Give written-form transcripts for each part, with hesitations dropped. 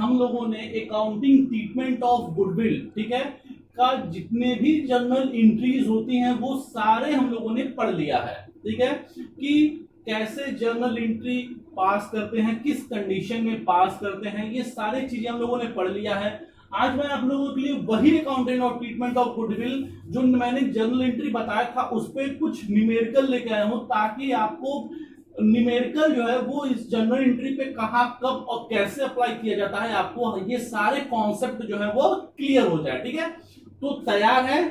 हम लोगों ने अकाउंटिंग ट्रीटमेंट ऑफ गुडविल, ठीक है, का जितने भी जर्नल एंट्रीज होती हैं वो सारे हम लोगों ने पढ़ लिया है, ठीक है, कि कैसे जर्नल एंट्री पास करते हैं, किस कंडीशन में पास करते हैं, ये सारी चीजें हम लोगों ने पढ़ लिया है। आज मैं आप लोगों के लिए वही accounting of treatment of goodwill जो मैंने जर्नल एंट्री बताया था उस पर कुछ न्यूमेरिकल लेके आया हूं, ताकि आपको न्यूमेरिकल जो है वो इस जर्नल एंट्री पे कहां, कब और कैसे अप्लाई किया जाता है, आपको ये सारे कॉन्सेप्ट जो है वो क्लियर हो जाए, ठीक है। तो तैयार है,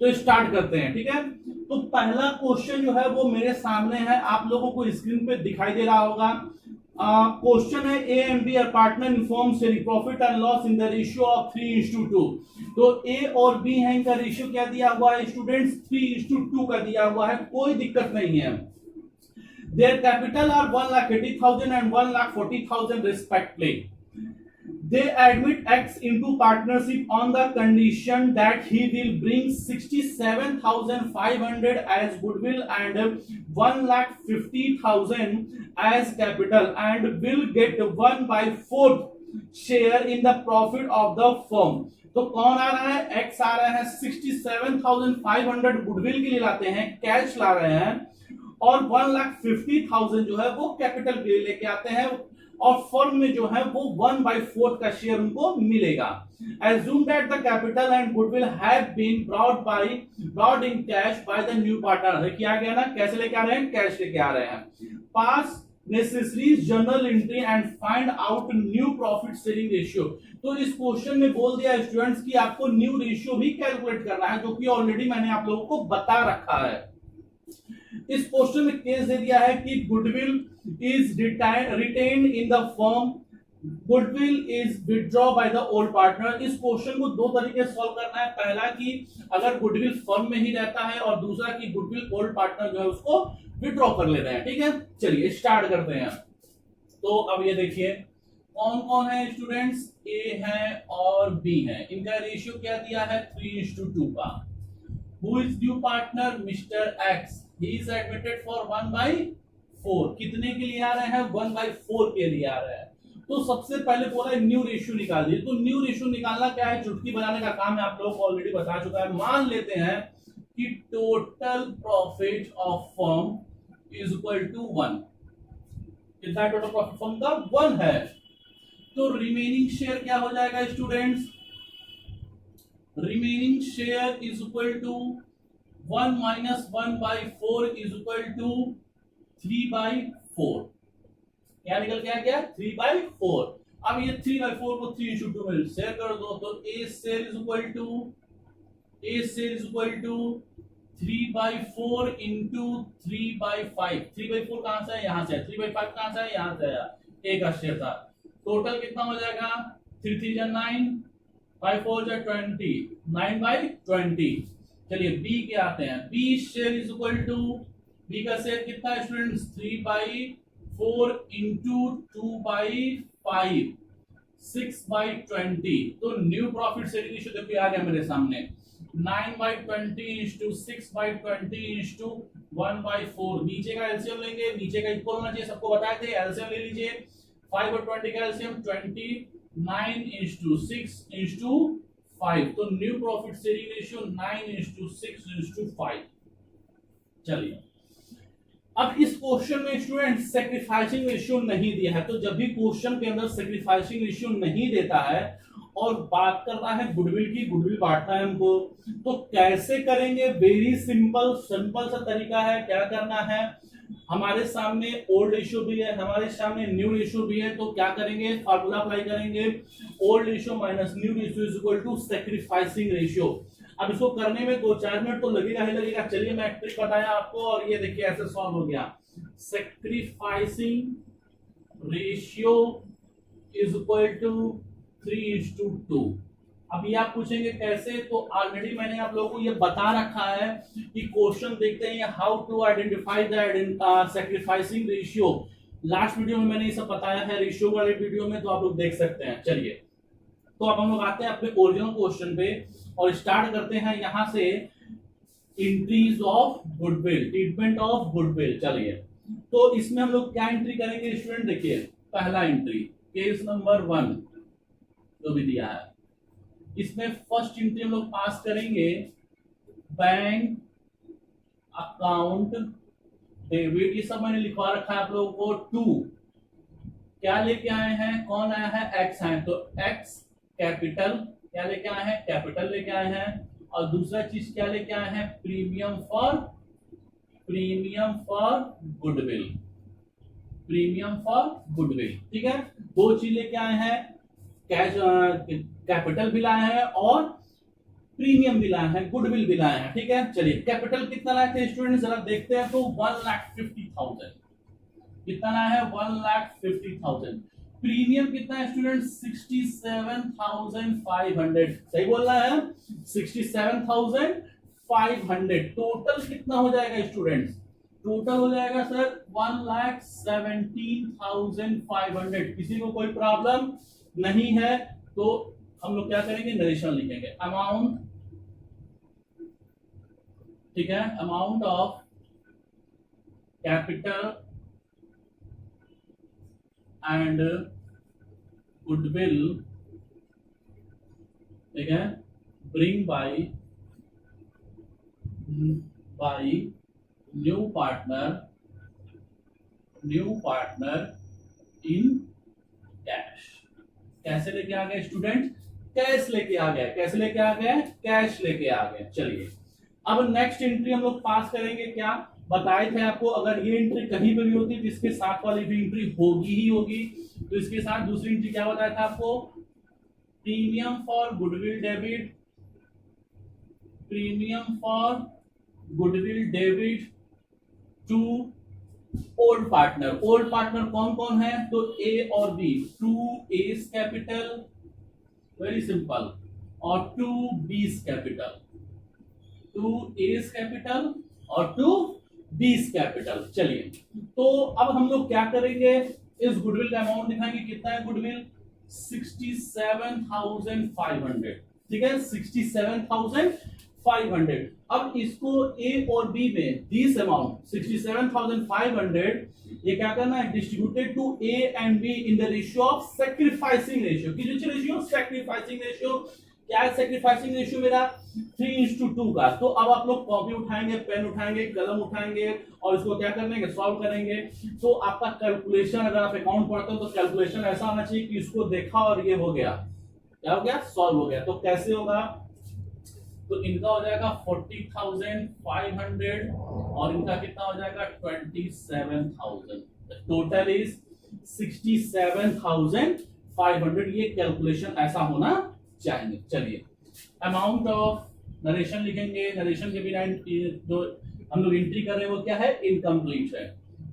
तो स्टार्ट करते हैं, ठीक है। तो पहला क्वेश्चन जो है वो मेरे सामने है, आप लोगों को स्क्रीन पे दिखाई दे रहा होगा। क्वेश्चन है A and B are partner in form sharing profit and loss in the ratio of 3:2। तो ए और बी है, इनका रेशियो क्या दिया हुआ है स्टूडेंट्स, 3:2 का दिया हुआ है, कोई दिक्कत नहीं है। Their capital are 1,80,000 and 1,40,000 respectively. They admit X into partnership on the condition that he will bring 67,500 as goodwill and 1,50,000 as capital and will get 1/4 share in the profit of the firm. तो कौन आ रहा है, X आ रहा है, 67,500 goodwill के लिए लाते हैं, cash ला रहे हैं, और 1,50,000 जो है वो कैपिटल के लिए लेके आते हैं, और फर्म में जो है वो 1/4 का शेयर उनको मिलेगा। Assume that the capital and goodwill have been brought in cash by the new partner। किया गया ना, कैसे लेके आ रहे हैं, कैश लेके आ रहे हैं। Pass necessary journal entry and find out new profit sharing ratio। तो इस क्वेश्चन में बोल दिया स्टूडेंट्स कि आपको न्यू रेशियो भी कैलकुलेट करना है, जो कि ऑलरेडी मैंने आप लोगों को बता रखा है। इस क्वेश्चन में केस दे दिया है कि goodwill is retained in the firm, goodwill is withdraw by the old partner. इस क्वेश्चन को दो तरीके से सॉल्व करना है, पहला कि अगर गुडविल फर्म में ही रहता है, और दूसरा कि गुडविल ओल्ड पार्टनर जो है उसको विथड्रॉ कर लेते हैं, ठीक है। चलिए स्टार्ट करते हैं। तो अब ये देखिए कौन कौन है स्टूडेंट्स, ए है और बी है, इनका रेशियो क्या दिया है, 3:2 का। Who is new partner, mister x, he is admitted for 1/4। कितने के लिए आ रहे हैं, 1/4 के लिए आ रहे हैं। तो सबसे पहले बोला है न्यू रेशियो निकाल दीजिए। तो न्यू रेशियो निकालना क्या है, चुटकी बनाने का काम है, आप लोगों को ऑलरेडी बता चुका है। मान लेते हैं कि total profit of firm is equal to 1। कितना टोटल प्रॉफिट फर्म का, 1 है। तो रिमेनिंग शेयर क्या हो जाएगा students, remaining share is equal to 1 minus 1/4 is equal to 3/4। क्या निकल के आ गया, 3/4। अब ये 3/4 को 3:2 में शेयर कर दो, तो A share is equal to 3/4 into 3/5। 3/4 कहां से है, यहां से है। 3/5 कहां से है, यहां से है। A का शेयर था, टोटल कितना हो जाएगा, 3 3 जा 9, 5 4 जा 20, 9/20। चलिए बी के आते हैं, B share is equal to, B का शेयर कितना है स्टूडेंट्स, 3/4 इंटू 2/5, 6/20। तो न्यू प्रॉफिट शेयरिंग रेशियो देखिए आ गया मेरे सामने, 9/20 इंटू 6/20 इंटू 1/4। नीचे का एलसीएम लेंगे, नीचे का इक्वल होना चाहिए, सबको बताए थे, एलसीएम ले लीजिए। 5 और 20 का एलसीएम 29 इंटू 6 इंटू 5। तो न्यू प्रॉफिट शेयरिंग रेशियो 9:6:5। चलिए अब इस क्वेश्चन में स्टूडेंट सैक्रिफाइसिंग रेशियो नहीं दिया है, तो जब भी क्वेश्चन के अंदर सैक्रिफाइसिंग रेशियो नहीं देता है और बात कर रहा है गुडविल की, गुडविल बांटना है हमको, तो कैसे करेंगे, वेरी सिंपल सा तरीका है। क्या करना है, हमारे सामने ओल्ड रेशियो भी है, हमारे सामने न्यू रेशियो भी है, तो क्या करेंगे, फार्मूला अप्लाई करेंगे, old ratio minus new ratio is equal to sacrificing ratio. अब इसको करने में 2-4 मिनट तो लगेगा ही लगेगा। चलिए मैं एक ट्रिक बताया आपको, और ये देखिए ऐसे सॉल्व हो गया। Sacrificing ratio is equal to 3:2। अब ये आप पूछेंगे कैसे, तो ऑलरेडी मैंने आप लोगों को ये बता रखा है कि क्वेश्चन देखते हैं how to identify the sacrificing ratio. Last video में मैंने ये सब बताया है, रेशियो वाले वीडियो में, तो आप लोग देख सकते हैं। चलिए तो अब हम लोग आते हैं अपने ओरिजिनल क्वेश्चन पे और स्टार्ट करते हैं यहां से, entries of goodwill, treatment of goodwill. चलिए तो इसमें हम लोग क्या एंट्री करेंगे स्टूडेंट, देखिए पहला एंट्री केस नंबर 1, जो भी दिया है। इसमें फर्स्ट एंट्री हम लोग पास करेंगे बैंक अकाउंट डेबिट, ये सब मैंने लिखवा रखा है आप लोगों को। टू क्या लेके आए हैं, कौन आया है, एक्स आए, तो एक्स कैपिटल क्या लेके आए हैं, कैपिटल लेके आए हैं। और दूसरा चीज क्या लेके आए हैं, premium for goodwill, premium for goodwill. ठीक है, दो चीज लेके आए हैं, कैश कैपिटल भी लाए हैं और प्रीमियम भी लाए हैं, गुडविल भी लाए हैं। ठीक है, चलिए कैपिटल कितना लाए थे स्टूडेंट, जरा देखते हैं। तो 1,50,000 कितना लाया है, 1,50,000। प्रीमियम कितना है स्टूडेंट, 67,500, सही बोल रहा है, 67,500। टोटल कितना हो जाएगा स्टूडेंट्स, टोटल हो जाएगा सर 1,17,500। किसी को कोई प्रॉब्लम नहीं है तो हम लोग क्या करेंगे, नरेशन लिखेंगे। अमाउंट, ठीक है, amount of capital and goodwill, ठीक है, bring by new partner in cash. कैसे लेके आ गए स्टूडेंट, कैश लेके आ गए, कैसे लेके आ गए, कैश लेके आ गए। चलिए अब नेक्स्ट एंट्री हम लोग पास करेंगे। क्या बताए थे आपको, अगर ये एंट्री कहीं पे भी होती है तो इसके साथ वाली भी एंट्री होगी ही होगी। तो इसके साथ दूसरी एंट्री क्या बताया था आपको, premium for goodwill debit, premium for goodwill debit to old partner. Old partner कौन कौन है, तो ए और B, to A's capital, very simple, और to B's capital, to A's capital और टू बीस कैपिटल। चलिए तो अब हम लोग क्या करेंगे, इस गुडविल का अमाउंट दिखाएंगे, कितना है गुडविल, 67,500। ठीक है, 67,500। अब इसको ए और बी में दिस अमाउंट 67,500 ये क्या करना है, distributed to A and B in the ratio of sacrificing ratio. किस रेशियो, सैक्रिफाइसिंग रेशियो। क्या है सैक्रिफाइसिंग रेशियो मेरा, 3:2 का। तो अब आप लोग कॉपी उठाएंगे, पेन उठाएंगे, कलम उठाएंगे और इसको क्या करेंगे, सॉल्व करेंगे। तो आपका कैलकुलेशन, अगर आप अकाउंट पढ़ते हो तो कैलकुलेशन ऐसा होना चाहिए कि इसको देखा और ये हो गया, क्या हो गया, सॉल्व हो गया। तो कैसे होगा, तो इनका हो जाएगा 40,500 और इनका कितना हो जाएगा 27,000। Total is 67,500। ये कैलकुलेशन ऐसा होना चाहिए। चलिए अमाउंट ऑफ, नरेशन लिखेंगे, नरेशन के बिना जो हम लोग एंट्री कर रहे हैं वो क्या है, इनकम्प्लीट है।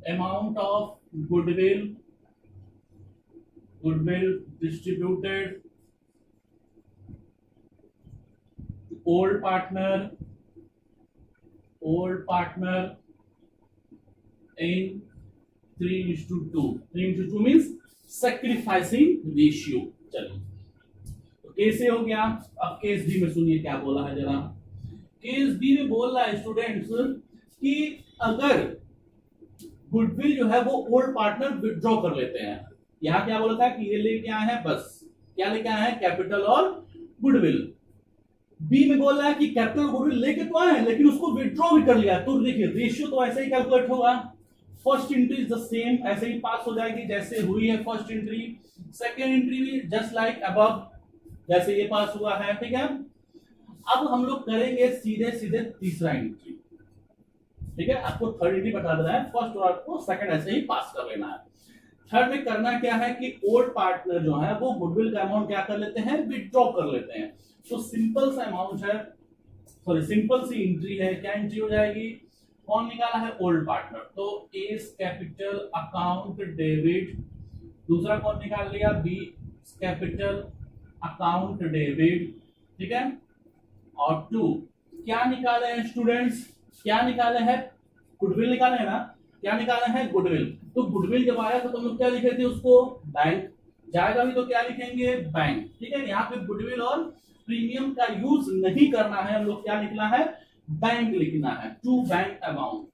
Amount of goodwill distributed old partner in 3:2। 3:2 means sacrificing ratio। चलिए तो कैसे हो गया। अब केस डी में सुनिए क्या बोला है जरा। केस डी में बोल रहा है स्टूडेंट्स कि अगर गुडविल जो है वो ओल्ड पार्टनर विथड्रॉ कर लेते हैं। यहां क्या बोला था कि ये लेके आए हैं, बस क्या लेके आए हैं, कैपिटल और गुडविल। बी में बोल रहा है कि कैपिटल गुडविल लेके तो आए हैं लेकिन उसको विथड्रॉ भी कर लिया। तो देखिए रेशियो तो ऐसे ही कैलकुलेट होगा, first entry is the same, ऐसे ही पास हो जाएगी जैसे हुई है फर्स्ट एंट्री। सेकेंड एंट्री भी जस्ट लाइक अबव, जैसे ये पास हुआ है। ठीक है, अब हम लोग करेंगे सीधे सीधे तीसरा एंट्री। ठीक है, आपको थर्ड एंट्री बता देना है, फर्स्ट और आपको सेकंड ऐसे ही पास कर लेना है। थर्ड में करना क्या है कि ओल्ड पार्टनर जो है वो गुडविल का अमाउंट क्या कर लेते हैं, विथड्रॉ कर लेते हैं। तो सिंपल सा अमाउंट है, सॉरी सिंपल सी एंट्री है। क्या एंट्री हो जाएगी, कौन निकाला है, ओल्ड पार्टनर, तो एस कैपिटल अकाउंट डेबिट। दूसरा कौन निकाल लिया, बी कैपिटल अकाउंट डेबिट। ठीक है, और टू क्या निकाले हैं स्टूडेंट्स, क्या निकाले हैं, गुडविल निकाले हैं ना, क्या निकाले हैं, गुडविल। तो गुडविल जब आया तो तुम लोग क्या लिखे थे उसको, बैंक। जाएगा भी तो क्या लिखेंगे, बैंक। ठीक है, यहाँ पे गुडविल और प्रीमियम का यूज नहीं करना है, हम लोग क्या लिखना है, बैंक लिखना है। टू बैंक अमाउंट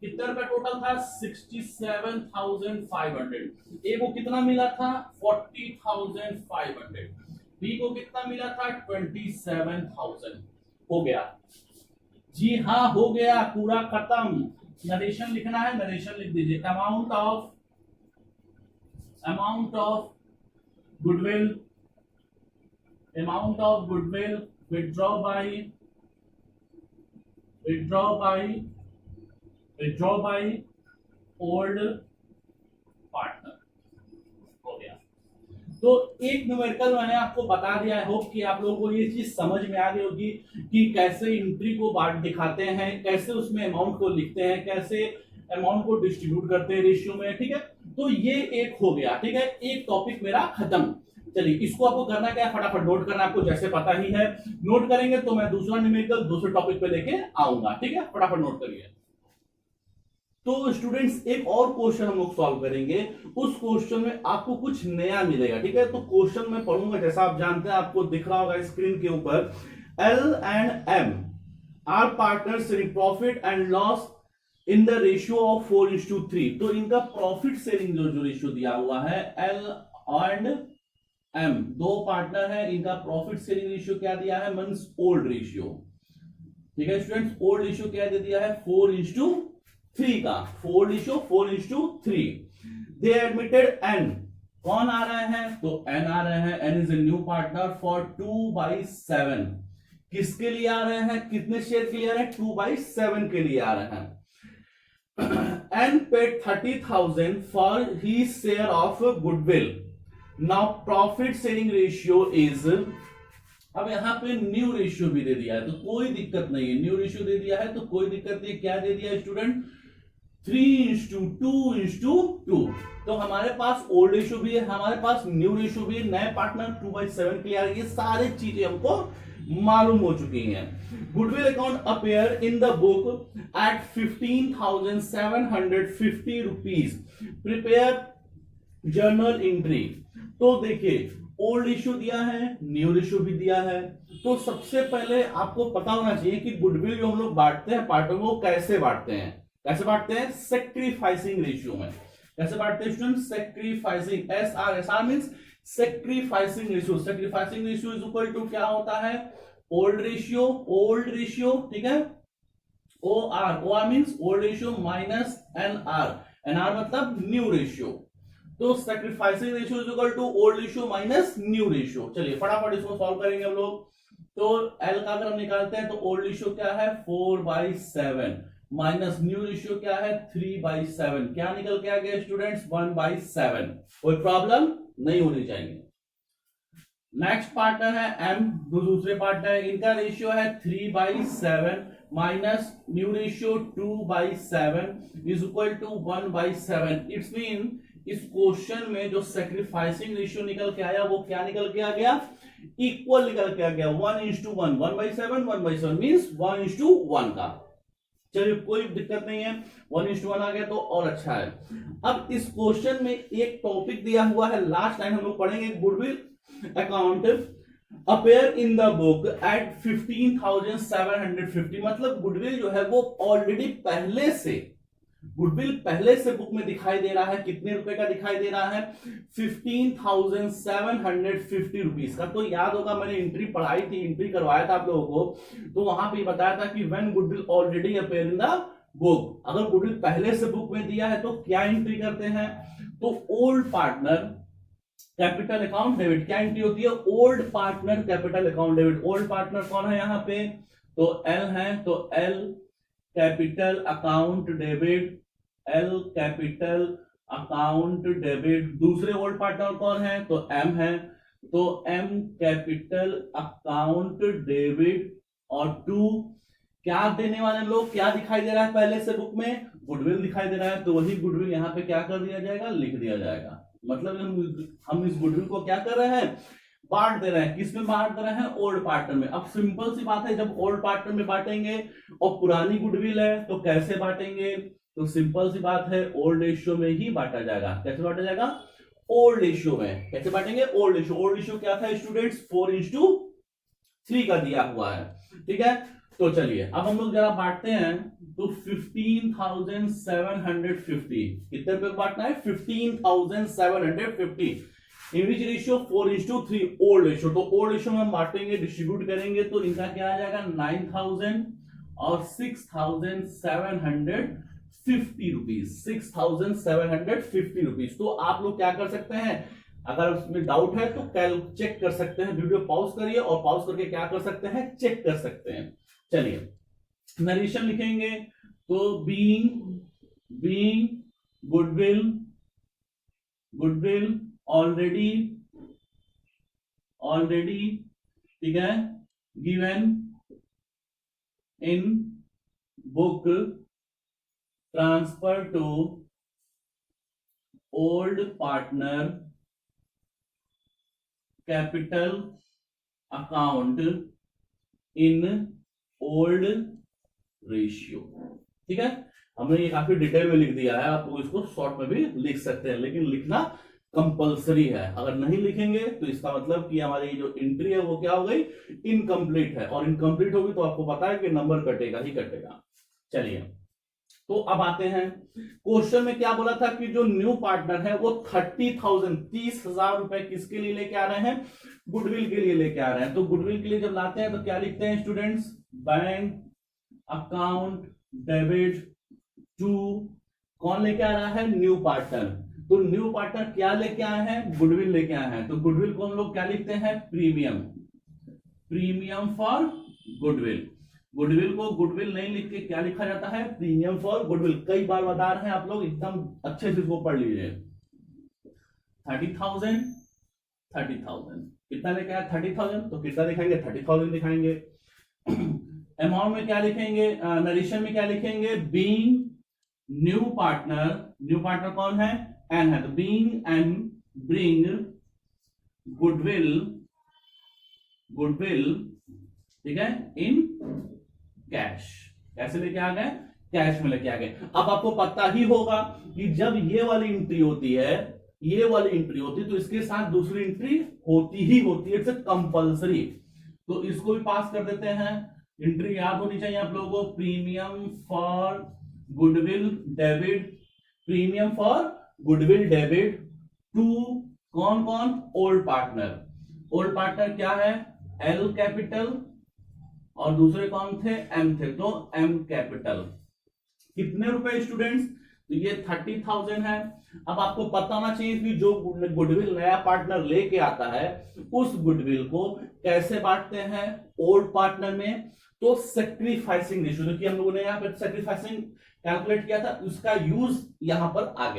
कितना रुपया टोटल था, 67,500। ए को कितना मिला था, 40,500। बी को कितना मिला था 27,000। हो गया जी हाँ, हो गया, पूरा खत्म। नरेशन लिखना है, नरेशन लिख दीजिए। Amount of goodwill, withdraw by old partner. हो गया। तो एक न्यूमेरिकल मैंने आपको बता दिया है। होप कि आप लोगों को ये चीज समझ में आ गई होगी कि कैसे एंट्री को बांट दिखाते हैं, कैसे उसमें अमाउंट को लिखते हैं, कैसे अमाउंट को डिस्ट्रीब्यूट करते हैं रेशियो में। ठीक है, तो ये एक हो गया। ठीक है, एक टॉपिक मेरा खत्म। चलिए, इसको आपको करना क्या है, फटाफट नोट करना, आपको जैसे पता ही है। नोट करेंगे तो मैं दूसरा न्यूमेरिकल दूसरे टॉपिक पे लेके आऊंगा। ठीक है, फटाफट नोट करिए। तो स्टूडेंट्स, एक और क्वेश्चन हम लोग सॉल्व करेंगे। उस क्वेश्चन में आपको कुछ नया मिलेगा। ठीक है, तो क्वेश्चन में पढ़ूंगा, जैसा आप जानते हैं, आपको दिख रहा होगा स्क्रीन के ऊपर, L and M are partners in profit and loss in the ratio of 4:3। तो इनका प्रॉफिट शेयरिंग जो रेशियो दिया हुआ है, एल एंड एम दो पार्टनर है, इनका प्रॉफिट शेयरिंग रेशियो क्या दिया है, मींस ओल्ड रेशियो। ठीक है स्टूडेंट्स, ओल्ड रेशियो क्या दे दिया है, 4:3 का, 4:3। दे एडमिटेड एन, कौन आ रहे हैं, तो एन आ रहे हैं। N is a new partner for 2/7। किसके लिए आ रहे हैं, कितने शेयर के लिए आ रहे हैं, 2/7 के लिए आ रहे हैं। N paid 30,000 for he share of goodwill. Now profit sharing ratio is, अब यहां पे न्यू रेशियो भी दे दिया है, तो कोई दिक्कत नहीं है। न्यू रेशियो दे दिया है तो कोई दिक्कत नहीं। क्या दे दिया है स्टूडेंट, 3:2:2। तो हमारे पास ओल्ड रेशियो भी है, हमारे पास न्यू रेशियो भी है, नए पार्टनर 2/7 के लिए आ रही है। ये सारी चीजें हमको मालूम हो चुकी हैं। Goodwill account appear in the book at 15,750 rupees. Prepare journal entry. तो देखिए, ओल्ड रेशियो दिया है, न्यू रेशियो भी दिया है। तो सबसे पहले आपको पता होना चाहिए कि गुडविल जो हम लोग बांटते हैं पार्टों को, कैसे बांटते हैं। कैसे बांटते हैं, सेक्रीफाइसिंग रेशियो में। कैसे बांटते हैं student, sacrificing, SR means sacrificing ratio. Sacrificing ratio is equal to क्या होता है, ओल्ड रेशियो। ठीक है, OR means old ratio minus NR मतलब न्यू रेशियो। तो sacrificing ratio is equal to old ratio minus new ratio. चलिए फटाफट इसको सॉल्व करेंगे हम लोग। तो L का अगर हम निकालते हैं तो ओल्ड रेशियो क्या है, 4/7 माइनस न्यू रेशियो क्या है, 3/7। क्या निकल के आ गया स्टूडेंट्स, 1/7। कोई प्रॉब्लम नहीं होनी चाहिए। नेक्स्ट पार्टनर है M, दूसरे पार्टनर, इनका रेशियो है 3/7 minus new ratio 2/7 is equal to 1/7। It's mean इस क्वेश्चन में जो सेक्रीफाइसिंग रेशियो निकल के आया वो क्या निकल के आ गया, इक्वल निकल के आ गया, 1:1। 1/7 मींस 1:1 का। चलिए कोई दिक्कत नहीं है, 1:1 आ गया तो और अच्छा है। अब इस क्वेश्चन में एक टॉपिक दिया हुआ है, लास्ट टाइम हम लोग पढ़ेंगे, goodwill account appear in the book at 15,750। मतलब गुडविल जो है वो ऑलरेडी पहले से, गुडविल पहले से बुक में दिखाई दे रहा है। कितने रुपए का दिखाई दे रहा है, 15,750 रुपीज का। तो याद होगा मैंने एंट्री पढ़ाई थी, एंट्री करवाया था आप लोगों को, तो वहां पे बताया था कि when goodwill already appear in the book. अगर गुडविल पहले से बुक में दिया है तो क्या एंट्री करते हैं, तो old partner capital account debit. क्या एंट्री होती है, old partner capital account debit. Old partner कौन है यहाँ पे, तो L है, तो L capital account debit, L capital account debit. दूसरे ओल्ड पार्टनर कौन है, तो M है, तो M कैपिटल अकाउंट डेबिट। और 2 क्या देने वाले लोग, क्या दिखाई दे रहा है पहले से बुक में, गुडविल दिखाई दे रहा है, तो वही गुडविल यहाँ पे क्या कर दिया जाएगा, लिख दिया जाएगा। मतलब हम इस गुडविल को क्या कर रहे हैं, बांट दे रहे हैं। किस में बांट दे रहे हैं, ओल्ड पार्टनर में। अब सिंपल सी बात है, जब ओल्ड पार्टनर में बांटेंगे और पुरानी गुडविल है तो कैसे बांटेंगे, तो सिंपल सी बात है, ओल्ड रेशियो में ही बांटा जाएगा। कैसे बांटा जाएगा, ओल्ड रेशियो में। कैसे बांटेंगे, ओल्ड रेशियो। ओल्ड रेशियो क्या था स्टूडेंट्स, 4:3 का दिया हुआ है। ठीक है, तो चलिए अब हम लोग जरा बांटते हैं। तो 15,750 कितने रुपए बांटना है, 15,750। इन विच रेशियो 4:3 ओल्ड रेशियो, तो ओल्ड रेशियो में हम बांटेंगे डिस्ट्रीब्यूट करेंगे तो इनका क्या आ जाएगा 9,000 और 6,750 रुपीज, 6,750 रुपीज। तो आप लोग क्या कर सकते हैं, अगर उसमें डाउट है तो चेक कर सकते हैं, वीडियो पॉज करिए और पॉज करके क्या कर सकते हैं, चेक कर सकते हैं। चलिए नरेशन लिखेंगे तो बीइंग गुडविल ऑलरेडी ठीक है given in book transfer to old partner capital account in old ratio. ठीक है, हमने ये काफी डिटेल में लिख दिया है, आप लोग इसको शॉर्ट में भी लिख सकते हैं, लेकिन लिखना कंपलसरी है। अगर नहीं लिखेंगे तो इसका मतलब कि हमारी जो एंट्री है वो क्या हो गई, इनकम्प्लीट है, और इनकम्प्लीट होगी तो आपको पता है कि नंबर कटेगा ही कटेगा। चलिए तो अब आते हैं क्वेश्चन में, क्या बोला था कि जो न्यू पार्टनर है वो 30,000 रुपए किसके लिए लेके आ रहे हैं, गुडविल के लिए लेके आ रहे हैं। तो गुडविल के लिए जब लाते हैं तो क्या लिखते हैं students, bank account debit to, कौन लेके आ रहा है, न्यू पार्टनर। तो न्यू पार्टनर क्या लेके आए हैं, गुडविल लेके आए हैं, तो गुडविल को हम लोग क्या लिखते हैं, प्रीमियम फॉर गुडविल। गुडविल को गुडविल नहीं लिख के क्या लिखा जाता है, प्रीमियम फॉर गुडविल। कई बार बता रहे हैं आप लोग, एकदम अच्छे से इसको पढ़ लीजिए। 30,000 कितना लेके आया, 30,000, तो कितना दिखाएंगे, 30,000 दिखाएंगे। अमाउंट में क्या लिखेंगे, नरेशन में क्या लिखेंगे, बीइंग न्यू पार्टनर कौन है, एन है, तो बीइंग एन ब्रिंग गुडविल ठीक है इन कैश, कैसे लेके आ गए, कैश में लेके आ गए। अब आपको पता ही होगा कि जब ये वाली एंट्री होती है तो इसके साथ दूसरी एंट्री होती ही होती है, इट्स कंपल्सरी। तो इसको भी पास कर देते हैं, एंट्री याद होनी चाहिए आप लोगों को, premium for goodwill debit to कौन, ओल्ड पार्टनर क्या है, एल कैपिटल, और दूसरे कौन थे, एम थे, तो एम कैपिटल। कितने रुपए स्टूडेंट्स, तो ये 30,000 है। अब आपको पता होना चाहिए कि जो गुडविल नया पार्टनर लेके आता है उस गुडविल को कैसे बांटते हैं, ओल्ड पार्टनर में, तो सेक्रीफाइसिंग रेशियो, क्योंकि हम लोगों ने यहाँ पर सेक्रीफाइसिंग कैलकुलेट किया था, उसका यूज यहां पर आ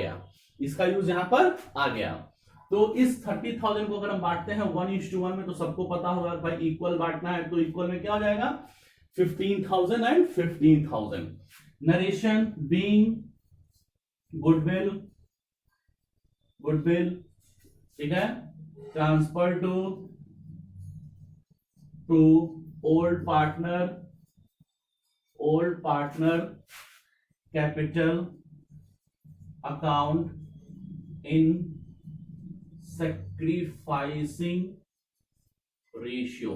गया। तो इस 30,000 को अगर हम बांटते हैं 1:1 में, तो सबको पता होगा भाई इक्वल बांटना है, तो इक्वल में क्या हो जाएगा, 15,000 एंड 15,000। नरेशन बीइंग गुडविल ठीक है transfer to old partner capital account in sacrificing ratio.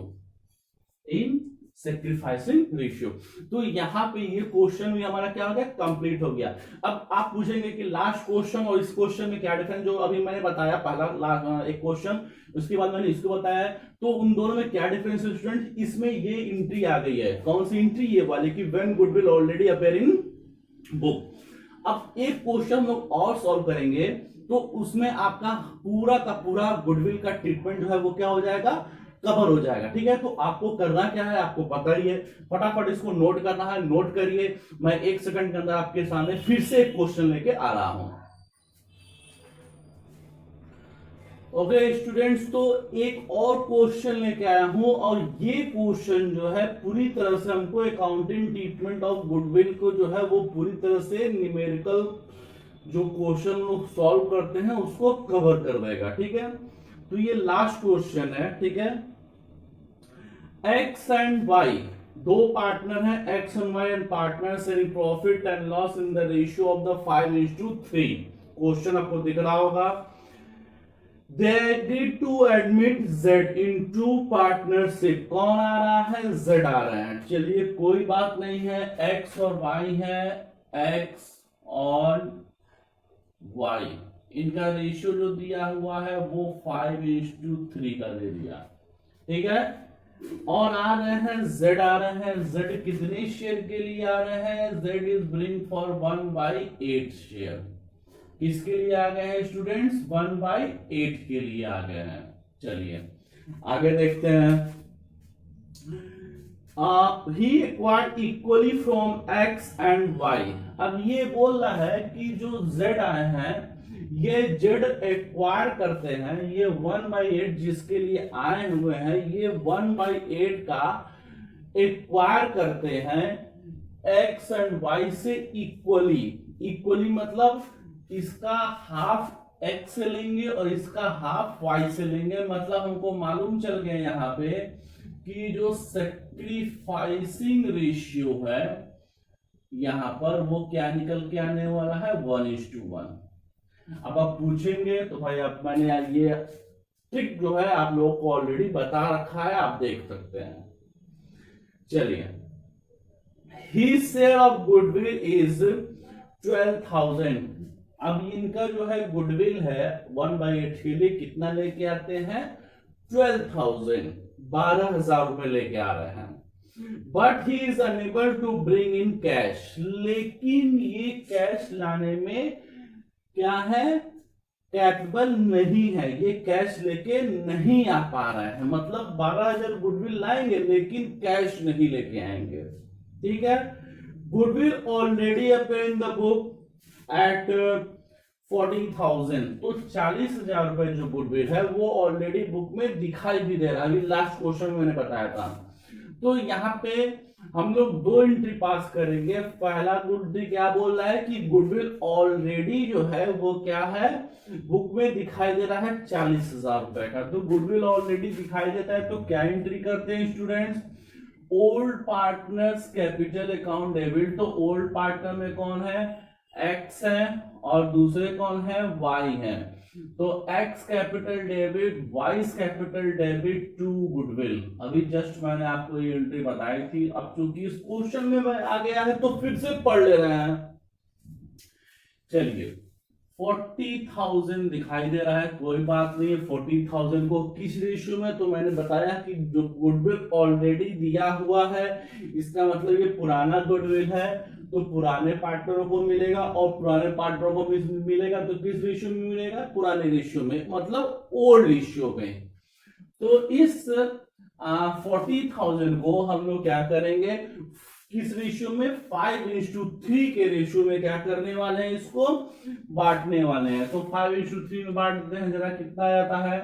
तो यहां पे ये क्वेश्चन भी हमारा क्या हो गया, कंप्लीट हो गया। अब आप पूछेंगे कि लास्ट क्वेश्चन और इस क्वेश्चन में क्या डिफरेंस, जो अभी मैंने बताया पहला एक क्वेश्चन, उसके बाद मैंने इसको बताया, तो उन दोनों में क्या डिफरेंस है स्टूडेंट, इसमें ये एंट्री आ गई है, कौन सी एंट्री, ये वाली कि when goodwill already appear in book. अब एक क्वेश्चन हम लोग और सॉल्व करेंगे, तो उसमें आपका पूरा का पूरा गुडविल का ट्रीटमेंट जो है वो क्या हो जाएगा, कवर हो जाएगा। ठीक है, तो आपको करना क्या है, आपको पता ही है, फटाफट इसको नोट करना है, नोट करिए। मैं 1 सेकंड के अंदर आपके सामने फिर से एक क्वेश्चन लेके आ रहा हूं। ओके स्टूडेंट्स, तो एक और क्वेश्चन लेके आया हूं, और ये क्वेश्चन जो है पूरी तरह से हमको अकाउंटिंग ट्रीटमेंट ऑफ गुडविल को जो है वो पूरी तरह से न्यूमेरिकल जो क्वेश्चन लोग सॉल्व करते हैं उसको कवर कर देगा। ठीक है, तो ये लास्ट क्वेश्चन है। ठीक है, एक्स एंड वाई दो पार्टनर हैं, X and Y and partner sharing profit and loss in the ratio of the 5:3। Question आपको दिख रहा होगा, they agreed to admit Z into partnership। कौन आ रहा है, Z आ रहा है। चलिए कोई बात नहीं है, X और Y है, X और Y इनका रेशियो जो दिया हुआ है वो 5:3 का दे दिया, ठीक है। और आ रहे हैं जेड, आ रहे हैं जेड कितने शेयर के लिए आ रहे हैं, Z is bring for 1/8 share. किसके लिए आ गए हैं स्टूडेंट्स, 1/8 के लिए आ गए हैं। चलिए आगे देखते हैं। He acquired equally from X and Y. अब ये बोल रहा है कि जो जेड आए हैं ये जेड एक्वायर करते हैं, ये 1/8 जिसके लिए आए हुए हैं ये 1/8 का एक्वायर करते हैं एक्स एंड वाई से इक्वली। इक्वली मतलब इसका हाफ एक्स से लेंगे और इसका हाफ वाई से लेंगे। मतलब हमको मालूम चल गया यहाँ पे कि जो सेक्रीफाइसिंग रेशियो है यहां पर वो क्या निकल के आने वाला है, 1:1। अब आप पूछेंगे तो भाई अब मैंने ये ट्रिक जो है आप लोगों को ऑलरेडी बता रखा है, आप देख सकते हैं। चलिए, his share of goodwill is 12,000। अब इनका जो है गुडविल है 1/8 के लिए कितना लेके आते हैं, 12,000, 12,000 रुपए लेके आ रहे हैं। But he is unable to bring in cash, लेकिन ये कैश लाने में क्या है, कैपेबल नहीं है, ये कैश लेके नहीं आ पा रहे हैं। मतलब 12,000 गुडविल लाएंगे लेकिन कैश नहीं लेके आएंगे, ठीक है। Goodwill already appear in the book at 40,000, तो 40,000 रुपए जो गुडविल है वो ऑलरेडी बुक में दिखाई भी दे रहा है। अभी लास्ट क्वेश्चन मैंने बताया था। तो यहाँ पे हम लोग 2 एंट्री पास करेंगे। पहला गुडविल क्या बोल रहा है कि गुडविल ऑलरेडी जो है वो क्या है, बुक में दिखाई दे रहा है 40,000 रुपए का। तो गुडविल ऑलरेडी दिखाई देता है तो क्या एंट्री करते हैं students, old partners capital account debit. तो ओल्ड पार्टनर में कौन है, एक्स है और दूसरे कौन है, वाई है। तो X capital debit, Y capital debit to goodwill. अभी जस्ट मैंने आपको ये एंट्री बताई थी। अब चूंकि इस क्वेश्चन में आ गया है तो फिर से पढ़ ले रहे हैं। चलिए 40,000 दिखाई दे रहा है, कोई बात नहीं है। 40,000 को किस रेशियो में, तो मैंने बताया कि जो गुडविल ऑलरेडी दिया हुआ है इसका मतलब ये पुराना गुडविल है तो पुराने पार्टनरों को मिलेगा, और पुराने पार्टनरों को मिलेगा तो किस रेशियो में मिलेगा, पुराने रेशियो में, मतलब ओल्ड रेशियो में। तो इस 40,000 को हम लोग क्या करेंगे, किस रेशियो में, 5:3 के रेशियो में क्या करने वाले हैं, इसको बांटने वाले हैं। तो 5:3 में बांट देते हैं, जरा कितना आता है,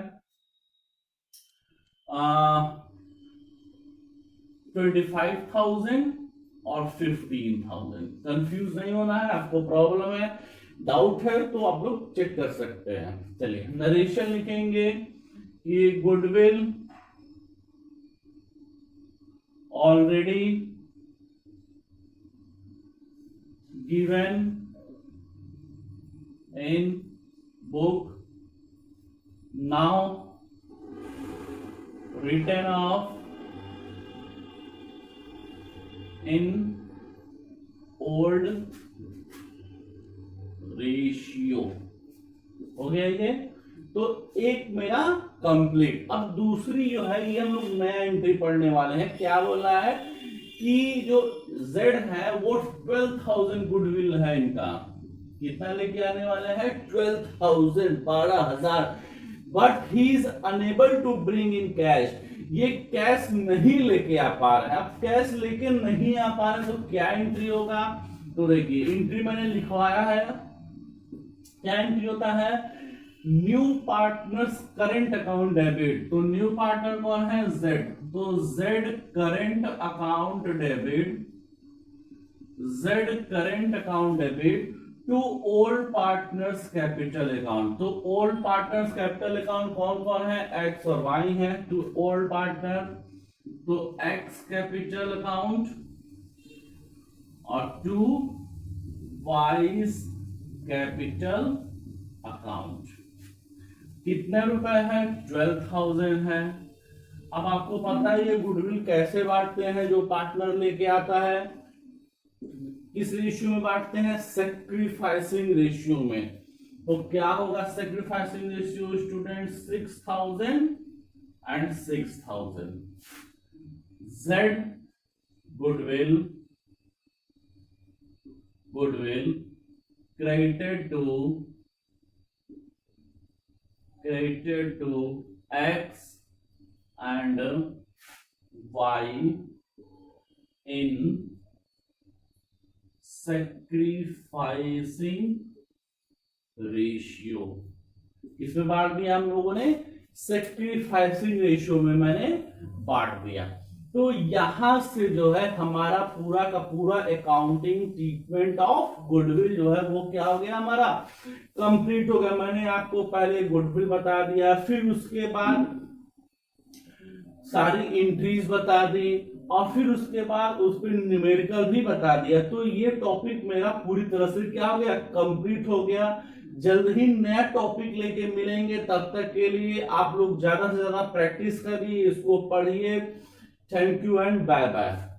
25,000 और 15,000। कंफ्यूज नहीं होना है, आपको प्रॉब्लम है, डाउट है तो आप लोग चेक कर सकते हैं। चलिए नरेशन लिखेंगे कि goodwill already given in book, now return of in old ratio. हो गया ये, तो एक मेरा कंप्लीट। अब दूसरी जो है ये हम लोग नया एंट्री पढ़ने वाले हैं। क्या बोल रहा है कि जो Z है वो 12,000 गुडविल है इनका, कितना लेके आने वाले हैं, 12,000, 12,000। But he is unable to bring in cash, ये कैश नहीं लेके आ पा रहे हैं। अब कैश लेके नहीं आ पा रहे तो क्या एंट्री होगा, तो देखिए एंट्री मैंने लिखवाया है। क्या एंट्री होता है, new partners current account debit. तो न्यू पार्टनर कौन है, जेड। तो Z current account debit, Z current account debit to old partners capital account. तो ओल्ड पार्टनर्स कैपिटल अकाउंट कौन कौन है, एक्स और वाई है। टू ओल्ड पार्टनर, तो एक्स कैपिटल अकाउंट और टू वाइज कैपिटल अकाउंट। कितने रुपए है, 12,000 है। अब आपको पता है ये गुडविल कैसे बांटते हैं, जो पार्टनर लेके आता है किस रेशियो में बांटते हैं, सेक्रीफाइसिंग रेशियो में। तो क्या होगा sacrificing ratio student 6000 and 6000. Z goodwill credited to X and Y in sacrificing ratio. इसमें बांट दिया हम लोगों ने, सेक्रीफाइसिंग रेशियो में मैंने बांट दिया। तो यहां से जो है हमारा पूरा का पूरा अकाउंटिंग ट्रीटमेंट ऑफ गुडविल जो है वो क्या हो गया, हमारा कंप्लीट हो गया। मैंने आपको पहले गुडविल बता दिया, फिर उसके बाद सारी एंट्रीज बता दी, और फिर उसके बाद उस पर न्यूमेरिकल भी बता दिया। तो ये टॉपिक मेरा पूरी तरह से क्या हो गया, कंप्लीट हो गया। जल्द ही नया टॉपिक लेके मिलेंगे, तब तक के लिए आप लोग ज्यादा से ज्यादा प्रैक्टिस करिए, इसको पढ़िए। Thank you and bye bye.